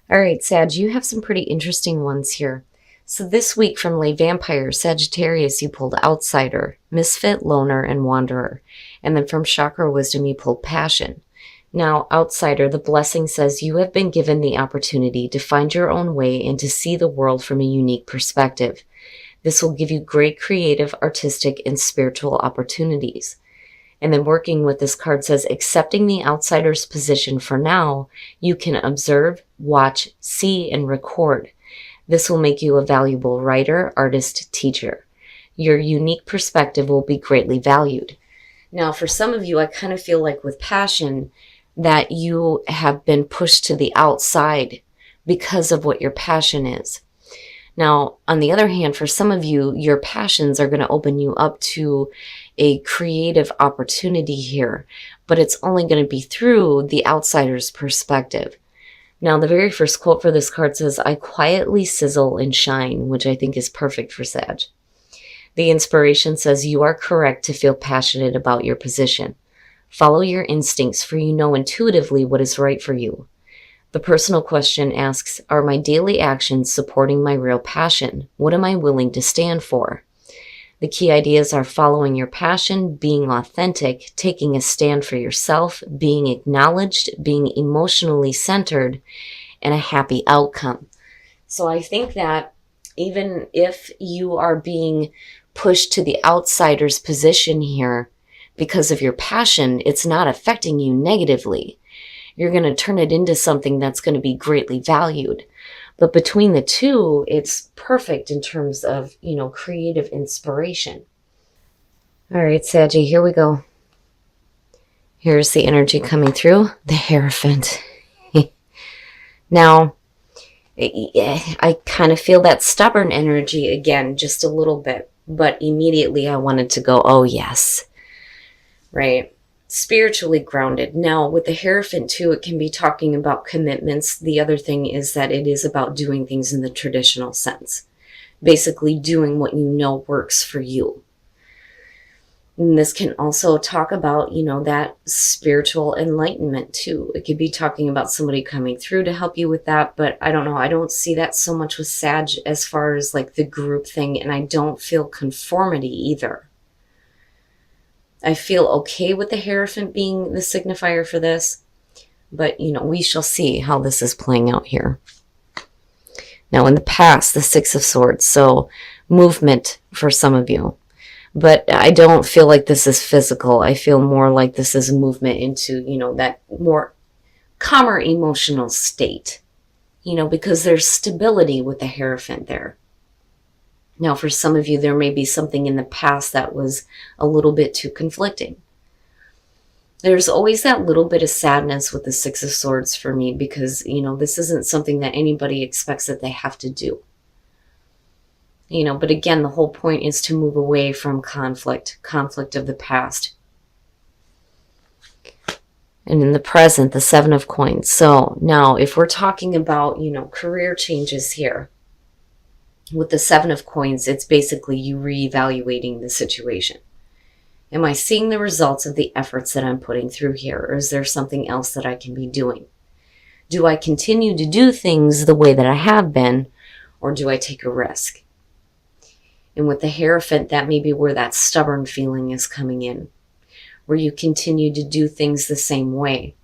All right, Sag, you have some pretty interesting ones here. So this week from Lay Vampire, Sagittarius, you pulled Outsider, Misfit, Loner, and Wanderer. And then from Chakra Wisdom, you pulled Passion. Now, Outsider, the blessing says you have been given the opportunity to find your own way and to see the world from a unique perspective. This will give you great creative, artistic, and spiritual opportunities. And then working with this card says, accepting the outsider's position for now, you can observe, watch, see, and record. This will make you a valuable writer, artist, teacher. Your unique perspective will be greatly valued. Now, for some of you, I kind of feel like with Passion that you have been pushed to the outside because of what your passion is. Now, on the other hand, for some of you, your passions are going to open you up to a creative opportunity here, but it's only going to be through the outsider's perspective. Now, the very first quote for this card says, I quietly sizzle and shine, which I think is perfect for Sag. The inspiration says, you are correct to feel passionate about your position. Follow your instincts, for you know intuitively what is right for you. The personal question asks, are my daily actions supporting my real passion? What am I willing to stand for? The key ideas are following your passion, being authentic, taking a stand for yourself, being acknowledged, being emotionally centered, and a happy outcome. So I think that even if you are being pushed to the outsider's position here because of your passion, it's not affecting you negatively. You're going to turn it into something that's going to be greatly valued. But between the two, it's perfect in terms of, creative inspiration. All right, Saggy, here we go. Here's the energy coming through, the Hierophant. Now, I kind of feel that stubborn energy again, just a little bit. But immediately I wanted to go, oh, yes. Right? Spiritually grounded. Now, with the Hierophant too, it can be talking about commitments. The other thing is that it is about doing things in the traditional sense. Basically doing what you know works for you. And this can also talk about, that spiritual enlightenment too. It could be talking about somebody coming through to help you with that, but I don't know. I don't see that so much with Sag as far as like the group thing, and I don't feel conformity either. I feel okay with the Hierophant being the signifier for this, but, we shall see how this is playing out here. Now, in the past, the Six of Swords, so movement for some of you. But I don't feel like this is physical. I feel more like this is movement into, that more calmer emotional state, because there's stability with the Hierophant there. Now, for some of you, there may be something in the past that was a little bit too conflicting. There's always that little bit of sadness with the Six of Swords for me because, this isn't something that anybody expects that they have to do. But again, the whole point is to move away from conflict of the past. And in the present, the Seven of Coins. So now, if we're talking about, career changes here, with the Seven of Coins, it's basically you reevaluating the situation. Am I seeing the results of the efforts that I'm putting through here, or is there something else that I can be doing? Do I continue to do things the way that I have been, or do I take a risk? And with the Hierophant, that may be where that stubborn feeling is coming in, where you continue to do things the same way.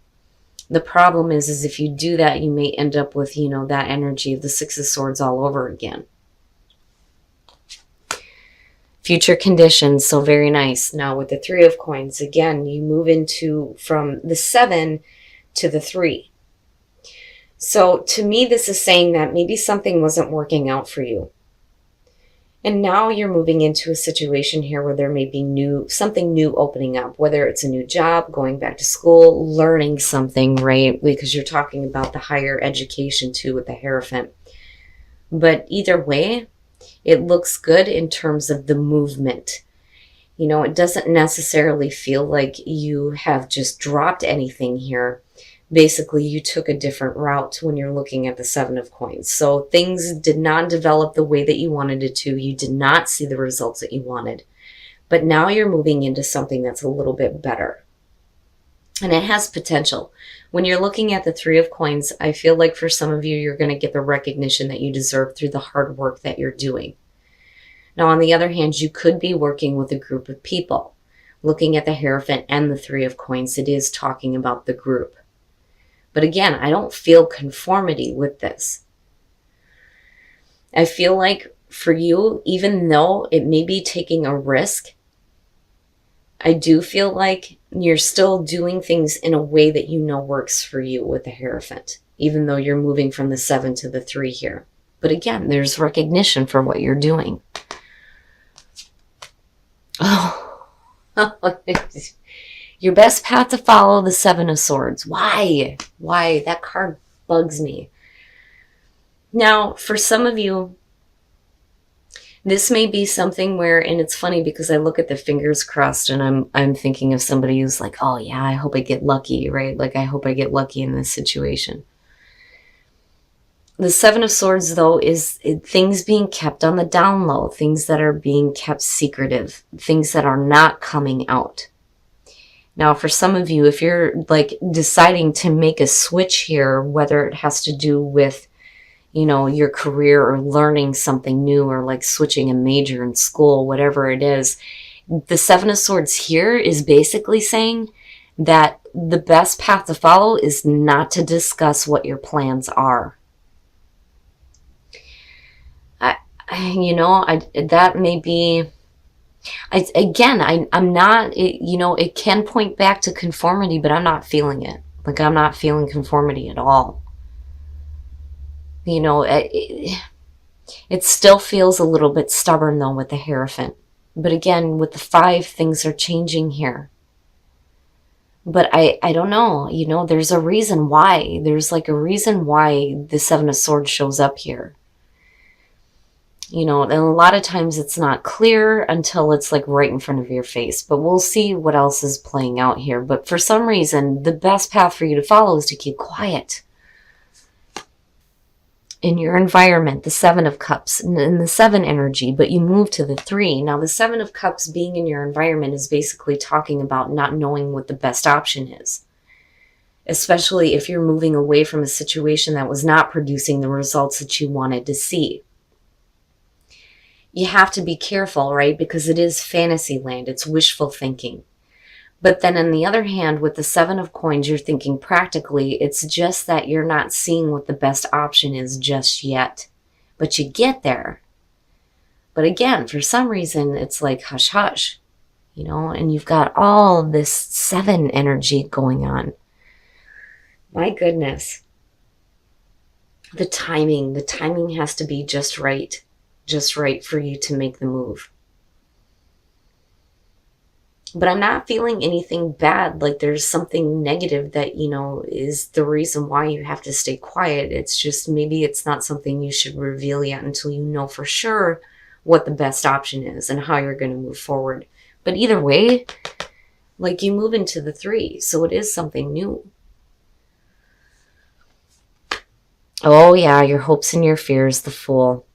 The problem is if you do that, you may end up with, that energy of the Six of Swords all over again. Future conditions, so very nice. Now with the Three of Coins, again, you move into from the 7 to the 3. So to me, this is saying that maybe something wasn't working out for you. And now you're moving into a situation here where there may be something new opening up, whether it's a new job, going back to school, learning something, right? Because you're talking about the higher education too with the Hierophant. But either way, it looks good in terms of the movement. It doesn't necessarily feel like you have just dropped anything here. Basically, you took a different route when you're looking at the Seven of Coins. So things did not develop the way that you wanted it to. You did not see the results that you wanted. But now you're moving into something that's a little bit better. And it has potential. When you're looking at the Three of Coins, I feel like for some of you, you're going to get the recognition that you deserve through the hard work that you're doing. Now, on the other hand, you could be working with a group of people. Looking at the Hierophant and the Three of Coins, it is talking about the group. But again, I don't feel conformity with this. I feel like for you, even though it may be taking a risk, I do feel like you're still doing things in a way that you know works for you with the Hierophant, even though you're moving from the 7 to the 3 here. But again, there's recognition for what you're doing. Oh, your best path to follow, the 7 of Swords. Why? Why? That card bugs me. Now, for some of you, this may be something where, and it's funny because I look at the fingers crossed and I'm thinking of somebody who's like, oh yeah, I hope I get lucky, right? Like I hope I get lucky in this situation. The 7 of Swords, though, is things being kept on the down low, things that are being kept secretive, things that are not coming out. Now, for some of you, if you're like deciding to make a switch here, whether it has to do with, you know, your career or learning something new or like switching a major in school, whatever it is, the 7 of Swords here is basically saying that the best path to follow is not to discuss what your plans are. That may be, I'm not, it can point back to conformity, but I'm not feeling it. Like I'm not feeling conformity at all. You know, it still feels a little bit stubborn though with the Hierophant. But again, with the 5, things are changing here. But I don't know, you know, there's a reason why. There's like a reason why the 7 of Swords shows up here. You know, and a lot of times it's not clear until it's like right in front of your face. But we'll see what else is playing out here. But for some reason, the best path for you to follow is to keep quiet. In your environment, the 7 of Cups, and the 7 energy, but you move to the 3. Now, the 7 of Cups being in your environment is basically talking about not knowing what the best option is. Especially if you're moving away from a situation that was not producing the results that you wanted to see. You have to be careful, right? Because it is fantasy land. It's wishful thinking. But then on the other hand, with the 7 of Coins, you're thinking practically. It's just that you're not seeing what the best option is just yet. But you get there. But again, for some reason, it's like hush hush. You know, and you've got all this 7 energy going on. My goodness. The timing has to be just right for you to make the move. But I'm not feeling anything bad, like there's something negative that, you know, is the reason why you have to stay quiet. It's just maybe it's not something you should reveal yet until you know for sure what the best option is and how you're going to move forward. But either way, like you move into the 3, so it is something new. Oh yeah, your hopes and your fears, the Fool.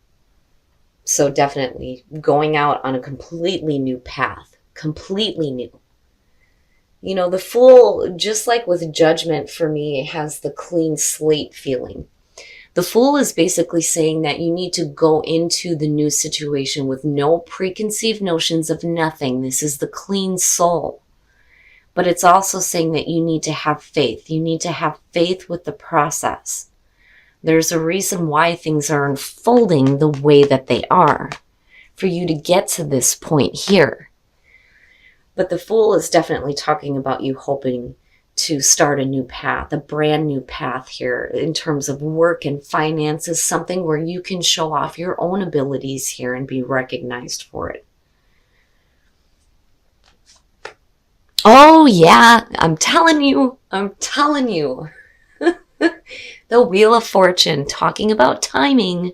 So definitely going out on a completely new path, completely new. You know, the Fool, just like with Judgment for me, has the clean slate feeling. The Fool is basically saying that you need to go into the new situation with no preconceived notions of nothing. This is the clean soul. But it's also saying that you need to have faith. You need to have faith with the process. There's a reason why things are unfolding the way that they are for you to get to this point here. But the Fool is definitely talking about you hoping to start a new path, a brand new path here in terms of work and finances, something where you can show off your own abilities here and be recognized for it. Oh yeah, I'm telling you. The Wheel of Fortune, talking about timing.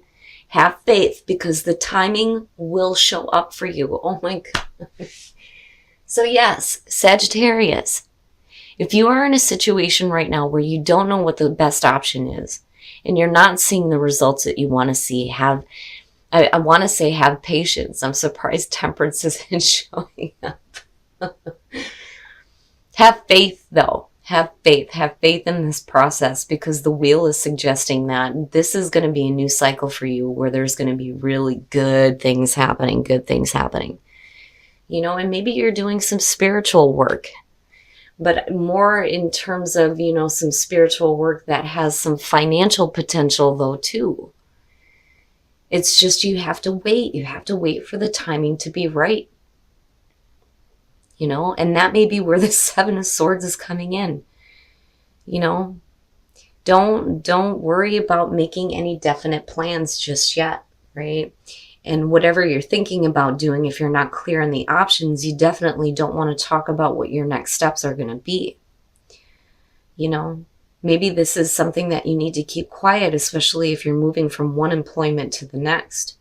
Have faith because the timing will show up for you. Oh my God. So yes, Sagittarius, if you are in a situation right now where you don't know what the best option is and you're not seeing the results that you want to see, I want to say have patience. I'm surprised Temperance isn't showing up. Have faith though. Have faith. Have faith in this process, because the wheel is suggesting that this is going to be a new cycle for you where there's going to be really good things happening, and maybe you're doing some spiritual work, but more in terms of, some spiritual work that has some financial potential though too. It's just you have to wait. You have to wait for the timing to be right. And that may be where the Seven of Swords is coming in. Don't worry about making any definite plans just yet, right? And whatever you're thinking about doing, if you're not clear on the options, you definitely don't want to talk about what your next steps are going to be. Maybe this is something that you need to keep quiet, especially if you're moving from one employment to the next.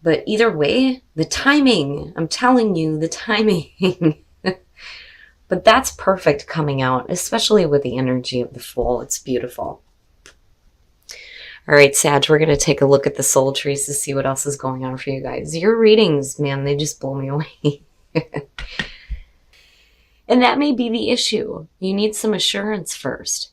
But either way, the timing, I'm telling you, the timing. But that's perfect coming out, especially with the energy of the Fool. It's beautiful. All right, Sag, we're going to take a look at the soul trees to see what else is going on for you guys. Your readings, man, they just blow me away. And that may be the issue. You need some assurance first,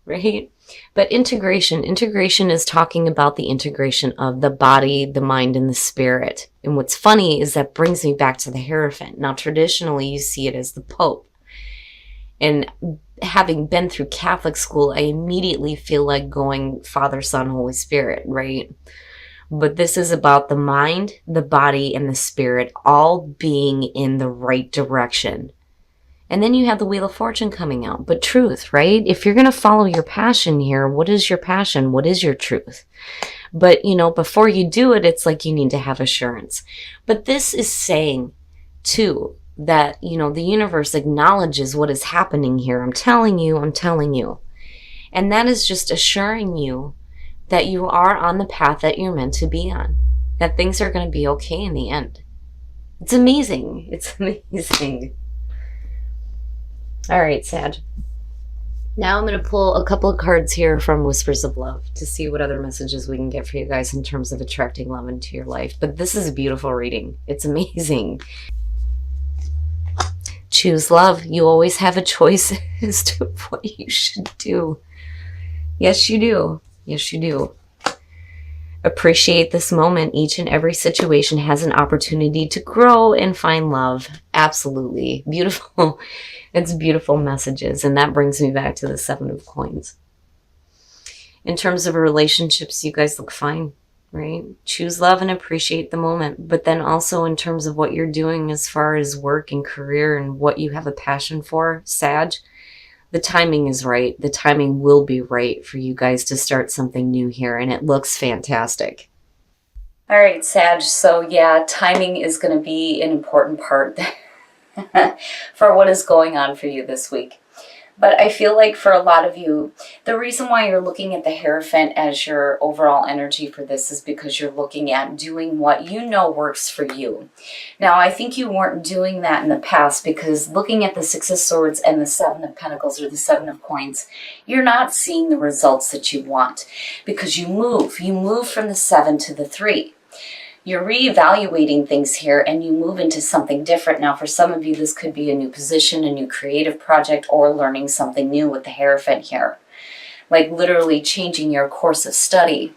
right? But integration is talking about the integration of the body, the mind, and the spirit. And what's funny is that brings me back to the Hierophant. Now, traditionally, you see it as the Pope. And having been through Catholic school, I immediately feel like going Father, Son, Holy Spirit, right? But this is about the mind, the body, and the spirit all being in the right direction. And then you have the Wheel of Fortune coming out. But truth, right? If you're going to follow your passion here, what is your passion? What is your truth? But, before you do it, it's like you need to have assurance. But this is saying, too, that, the universe acknowledges what is happening here. I'm telling you. And that is just assuring you that you are on the path that you're meant to be on. That things are going to be okay in the end. It's amazing. It's amazing. All right, Sag. Now I'm going to pull a couple of cards here from Whispers of Love to see what other messages we can get for you guys in terms of attracting love into your life. But this is a beautiful reading. It's amazing. Choose love. You always have a choice as to what you should do. Yes, you do. Yes, you do. Appreciate this moment. Each and every situation has an opportunity to grow and find love. Absolutely. Beautiful. It's beautiful messages. And that brings me back to the Seven of Coins. In terms of relationships, you guys look fine, right? Choose love and appreciate the moment. But then also in terms of what you're doing as far as work and career and what you have a passion for, Sag, the timing is right. The timing will be right for you guys to start something new here. And it looks fantastic. All right, Sag. So yeah, timing is going to be an important part for what is going on for you this week. But I feel like for a lot of you, the reason why you're looking at the Hierophant as your overall energy for this is because you're looking at doing what you know works for you. Now, I think you weren't doing that in the past because looking at the Six of Swords and the Seven of Pentacles or the Seven of Coins, you're not seeing the results that you want because you move. You move from the 7 to the 3. You're reevaluating things here and you move into something different. Now, for some of you, this could be a new position, a new creative project, or learning something new with the Hierophant here. Like literally changing your course of study.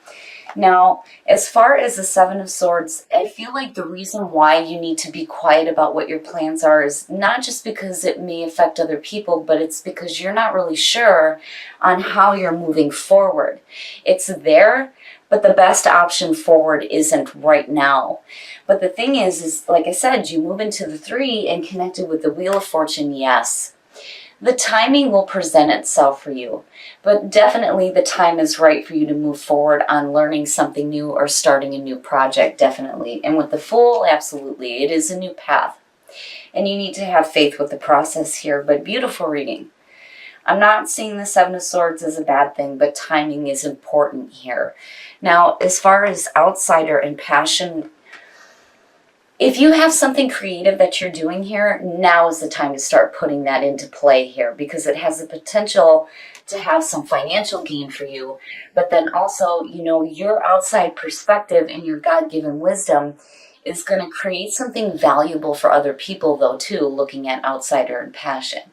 Now, as far as the Seven of Swords, I feel like the reason why you need to be quiet about what your plans are is not just because it may affect other people, but it's because you're not really sure on how you're moving forward. It's there, but the best option forward isn't right now. But the thing is like I said, you move into the 3 and connected with the Wheel of Fortune, yes. The timing will present itself for you, but definitely the time is right for you to move forward on learning something new or starting a new project, definitely. And with the Fool, absolutely, it is a new path. And you need to have faith with the process here, but beautiful reading. I'm not seeing the Seven of Swords as a bad thing, but timing is important here. Now, as far as outsider and passion, if you have something creative that you're doing here, now is the time to start putting that into play here because it has the potential to have some financial gain for you. But then also, your outside perspective and your God-given wisdom is going to create something valuable for other people, though, too, looking at outsider and passion.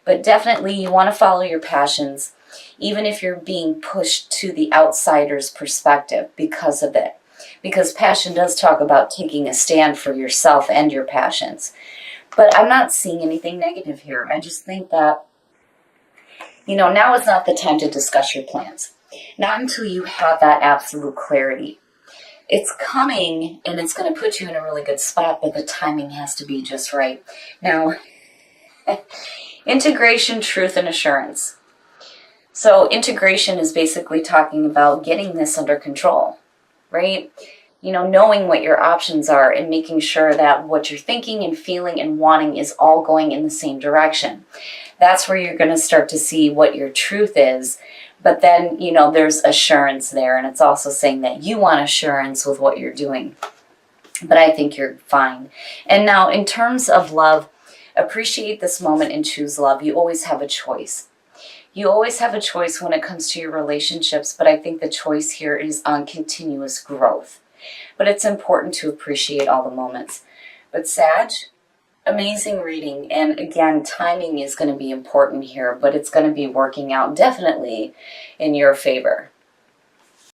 But definitely you want to follow your passions, even if you're being pushed to the outsider's perspective because of it. Because passion does talk about taking a stand for yourself and your passions. But I'm not seeing anything negative here. I just think that, now is not the time to discuss your plans. Not until you have that absolute clarity. It's coming, and it's going to put you in a really good spot, but the timing has to be just right. Now, integration, truth, and assurance. So integration is basically talking about getting this under control, right? Knowing what your options are and making sure that what you're thinking and feeling and wanting is all going in the same direction. That's where you're going to start to see what your truth is. But then, there's assurance there. And it's also saying that you want assurance with what you're doing. But I think you're fine. And now, in terms of love, appreciate this moment and choose love. You always have a choice. You always have a choice when it comes to your relationships. But I think the choice here is on continuous growth. But it's important to appreciate all the moments. But Sag, amazing reading. And again, timing is going to be important here, but it's going to be working out definitely in your favor.